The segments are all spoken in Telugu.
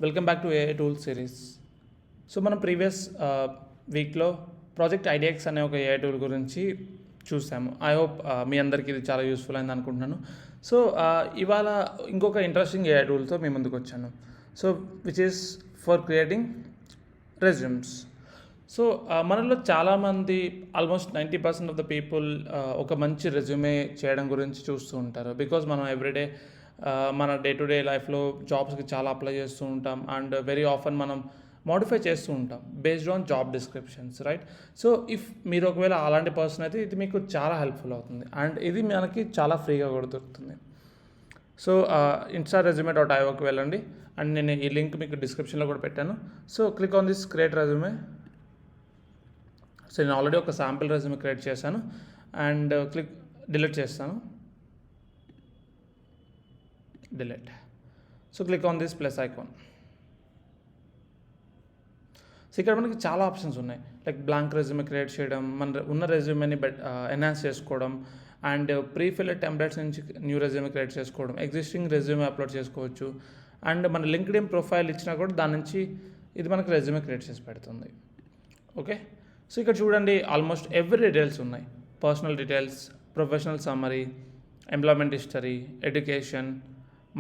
Welcome back to AI tool series. So మనం ప్రీవియస్ వీక్లో ప్రాజెక్ట్ ఐడియాక్స్ అనే ఒక ఏఐ టూల్ గురించి చూసాము. ఐ హోప్ మీ అందరికీ ఇది చాలా యూస్ఫుల్ అయింది అనుకుంటున్నాను. సో ఇవాళ ఇంకొక ఇంట్రెస్టింగ్ ఏఐ టూల్తో మీ ముందుకు వచ్చాను. So which is for creating resumes. So మనలో చాలామంది ఆల్మోస్ట్ 90% ఆఫ్ ద పీపుల్ ఒక మంచి రెజ్యూమే చేయడం గురించి చూస్తూ ఉంటారు. బికాజ్ మనం ఎవ్రీడే మన డే టు డే లైఫ్లో జాబ్స్కి చాలా అప్లై చేస్తూ ఉంటాం అండ్ వెరీ ఆఫన్ మనం మోడిఫై చేస్తూ ఉంటాం based on job descriptions, right? So if మీరు ఒకవేళ అలాంటి పర్సన్ అయితే ఇది మీకు చాలా హెల్ప్ఫుల్ అవుతుంది అండ్ ఇది మనకి చాలా ఫ్రీగా కూడా దొరుకుతుంది. సో insta.resume.ioకి వెళ్ళండి అండ్ నేను ఈ లింక్ మీకు డిస్క్రిప్షన్లో కూడా పెట్టాను. So click on this create resume. So నేను ఆల్రెడీ ఒక శాంపిల్ రెజ్యూమే క్రియేట్ చేశాను అండ్ డిలీట్ చేస్తాను. Delete. So click on this plus icon. So ఇక్కడ మనకి చాలా ఆప్షన్స్ ఉన్నాయి, లైక్ బ్లాంక్ రెజ్యూమే క్రియేట్ చేయడం, మన ఉన్న రెజ్యూమేని ఎన్హాన్స్ చేసుకోవడం అండ్ ప్రీఫిల్డ్ టెంప్లెట్స్ నుంచి న్యూ రెజ్యూమే క్రియేట్ చేసుకోవడం, ఎగ్జిస్టింగ్ రెజ్యూమే అప్లోడ్ చేసుకోవచ్చు అండ్ మన లింక్డ్ఇన్ ప్రొఫైల్ ఇచ్చినా కూడా దాని నుంచి ఇది మనకి రెజ్యూమే క్రియేట్ చేసి పెడుతుంది. ఓకే, సో ఇక్కడ చూడండి ఆల్మోస్ట్ ఎవ్రీ డీటెయిల్స్ ఉన్నాయి. Personal details, professional summary, employment history, education,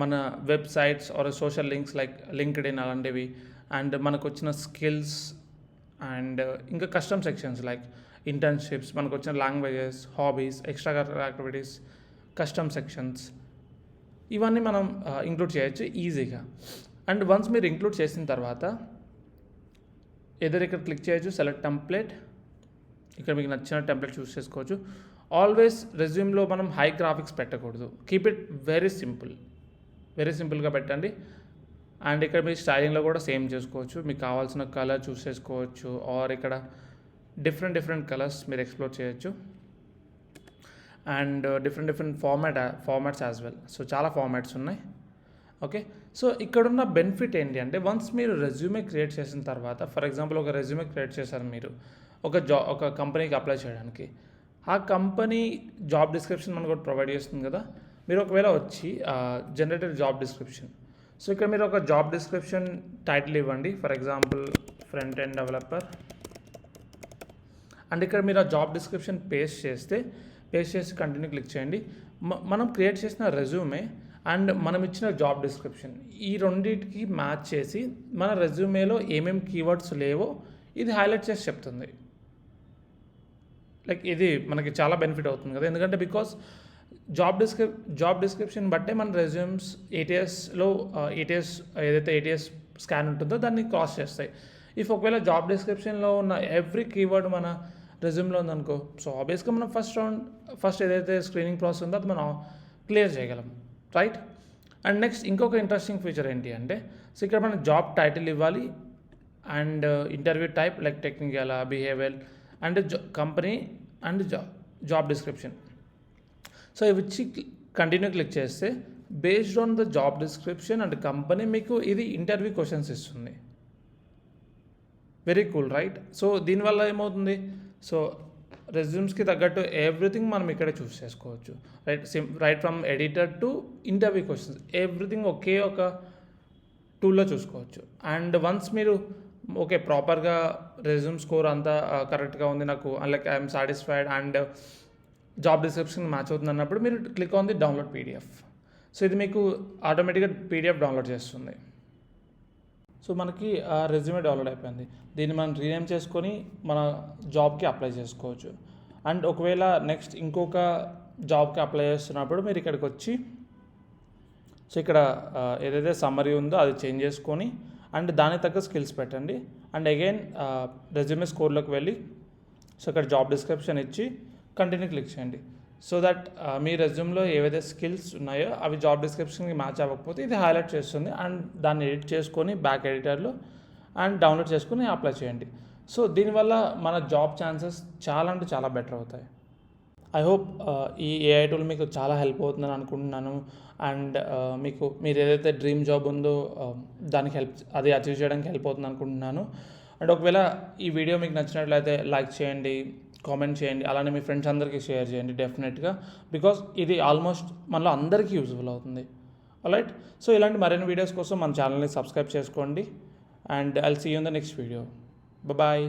మన websites or social links like LinkedIn అలాంటివి అండ్ మనకు వచ్చిన స్కిల్స్ అండ్ ఇంకా కస్టమ్ సెక్షన్స్ లైక్ ఇంటర్న్షిప్స్, మనకు వచ్చిన languages, hobbies, extra activities, custom sections, ఇవన్నీ మనం ఇంక్లూడ్ చేయొచ్చు ఈజీగా. అండ్ వన్స్ మీరు ఇంక్లూడ్ చేసిన తర్వాత ఇక్కడ క్లిక్ చేయొచ్చు, సెలెక్ట్ టెంప్లెట్. ఇక్కడ మీకు నచ్చిన టెంప్లెట్ చూస్ చేసుకోవచ్చు. ఆల్వేస్ రెజ్యూమ్లో మనం హై గ్రాఫిక్స్ పెట్టకూడదు. కీప్ ఇట్ వెరీ సింపుల్గా పెట్టండి. అండ్ ఇక్కడ మీరు స్టైలింగ్లో కూడా సేమ్ చేసుకోవచ్చు. మీకు కావాల్సిన కలర్ చూస్ చేసుకోవచ్చు ఆర్ ఇక్కడ డిఫరెంట్ కలర్స్ మీరు ఎక్స్ప్లోర్ చేయొచ్చు and different formats as well. So చాలా ఫార్మాట్స్ ఉన్నాయి. ఓకే, సో ఇక్కడున్న బెనిఫిట్ ఏంటి అంటే వన్స్ మీరు రెజ్యూమే క్రియేట్ చేసిన తర్వాత, ఫర్ ఎగ్జాంపుల్ ఒక రెజ్యూమే క్రియేట్ చేశారు మీరు ఒక కంపెనీకి అప్లై చేయడానికి, ఆ కంపెనీ జాబ్ డిస్క్రిప్షన్ మనకు ఒకటి ప్రొవైడ్ చేస్తుంది కదా. మీరు ఒకవేళ వచ్చి జనరేటెడ్ జాబ్ డిస్క్రిప్షన్, సో ఇక్కడ మీరు ఒక జాబ్ డిస్క్రిప్షన్ టైటిల్ ఇవ్వండి, for example front end developer. And ఇక్కడ మీరు ఆ జాబ్ డిస్క్రిప్షన్ పేస్ట్ చేసి కంటిన్యూ క్లిక్ చేయండి. మనం క్రియేట్ చేసిన రెజ్యూమే అండ్ మనం ఇచ్చిన జాబ్ డిస్క్రిప్షన్ ఈ రెండింటికి మ్యాచ్ చేసి మన రెజ్యూమేలో ఏమేమి కీవర్డ్స్ లేవో ఇది హైలైట్ చేసి చెప్తుంది. లైక్ ఇది మనకి చాలా బెనిఫిట్ అవుతుంది కదా, ఎందుకంటే బికాస్ జాబ్ డిస్క్రిప్షన్ బట్టే మన రెజ్యూమ్స్ ఏటీఎస్లో ఏదైతే ఏటీఎస్ స్కాన్ ఉంటుందో దాన్ని క్రాస్ చేస్తాయి. ఇఫ్ ఒకవేళ జాబ్ డిస్క్రిప్షన్లో ఉన్న ఎవ్రీ కీవర్డ్ మన రెజ్యూమ్లో ఉందనుకో, సో ఆబ్వియస్గా మనం ఫస్ట్ ఏదైతే స్క్రీనింగ్ ప్రాసెస్ ఉందో అది మనం క్లియర్ చేయగలం, రైట్? అండ్ నెక్స్ట్ ఇంకొక ఇంట్రెస్టింగ్ ఫీచర్ ఏంటి అంటే, సో ఇక్కడ మనం జాబ్ టైటిల్ ఇవ్వాలి and interview type like technical, behaviour and company and job description. So ఇవి ఇచ్చి కంటిన్యూ క్లిక్ చేస్తే based on the job description and company మీకు ఇది ఇంటర్వ్యూ క్వశ్చన్స్ ఇస్తుంది. Very cool, right? సో దీనివల్ల ఏమవుతుంది, సో రెజ్యూమ్స్కి తగ్గట్టు ఎవ్రీథింగ్ మనం ఇక్కడ చూస్ చేసుకోవచ్చు, right from editor to interview questions, everything ఒకే ఒక టూల్లో చూసుకోవచ్చు. అండ్ వన్స్ మీరు ఓకే ప్రాపర్గా రెజ్యూమ్ స్కోర్ అంతా కరెక్ట్గా ఉంది, నాకు like I'm satisfied and job description match అవుతుంది అన్నప్పుడు మీరు click on the download PDF. So ఇది మీకు ఆటోమేటిక్గా పీడిఎఫ్ డౌన్లోడ్ చేస్తుంది. సో మనకి రెజ్యూమే డౌన్లోడ్ అయిపోయింది. దీన్ని మనం రీనేమ్ చేసుకొని మన జాబ్కి అప్లై చేసుకోవచ్చు. అండ్ ఒకవేళ నెక్స్ట్ ఇంకొక జాబ్కి అప్లై చేస్తున్నప్పుడు మీరు ఇక్కడికి వచ్చి, సో ఇక్కడ ఏదైతే సమ్మరీ ఉందో అది చేంజ్ చేసుకొని అండ్ దానికి తగ్గ స్కిల్స్ పెట్టండి. అండ్ అగైన్ రెజ్యూమే స్కోర్లోకి వెళ్ళి సో ఇక్కడ జాబ్ డిస్క్రిప్షన్ ఇచ్చి కంటిన్యూ క్లిక్ చేయండి. సో దట్ మీ రెజ్యూమ్లో ఏవైతే స్కిల్స్ ఉన్నాయో అవి జాబ్ డిస్క్రిప్షన్కి మ్యాచ్ అవ్వకపోతే ఇది హైలైట్ చేస్తుంది అండ్ దాన్ని ఎడిట్ చేసుకొని బ్యాక్ ఎడిటర్లో అండ్ డౌన్లోడ్ చేసుకొని అప్లై చేయండి. సో దీనివల్ల మన జాబ్ ఛాన్సెస్ చాలా అంటే చాలా బెటర్ అవుతాయి. ఐ హోప్ ఈ ఏఐ టూల్ మీకు చాలా హెల్ప్ అవుతుందని అనుకుంటున్నాను. అండ్ మీరు ఏదైతే డ్రీమ్ జాబ్ ఉందో దానికి అది అచీవ్ చేయడానికి హెల్ప్ అవుతుంది అనుకుంటున్నాను. అండ్ ఒకవేళ ఈ వీడియో మీకు నచ్చినట్లయితే లైక్ చేయండి, కామెంట్ చేయండి, అలానే మీ ఫ్రెండ్స్ అందరికీ షేర్ చేయండి డెఫినెట్గా, బికాస్ ఇది ఆల్మోస్ట్ మనలో అందరికీ యూజ్ఫుల్ అవుతుంది. రైట్. సో ఇలాంటి మరిన్ని వీడియోస్ కోసం మన ఛానల్ని సబ్స్క్రైబ్ చేసుకోండి and I'll see you in the next video. Bye.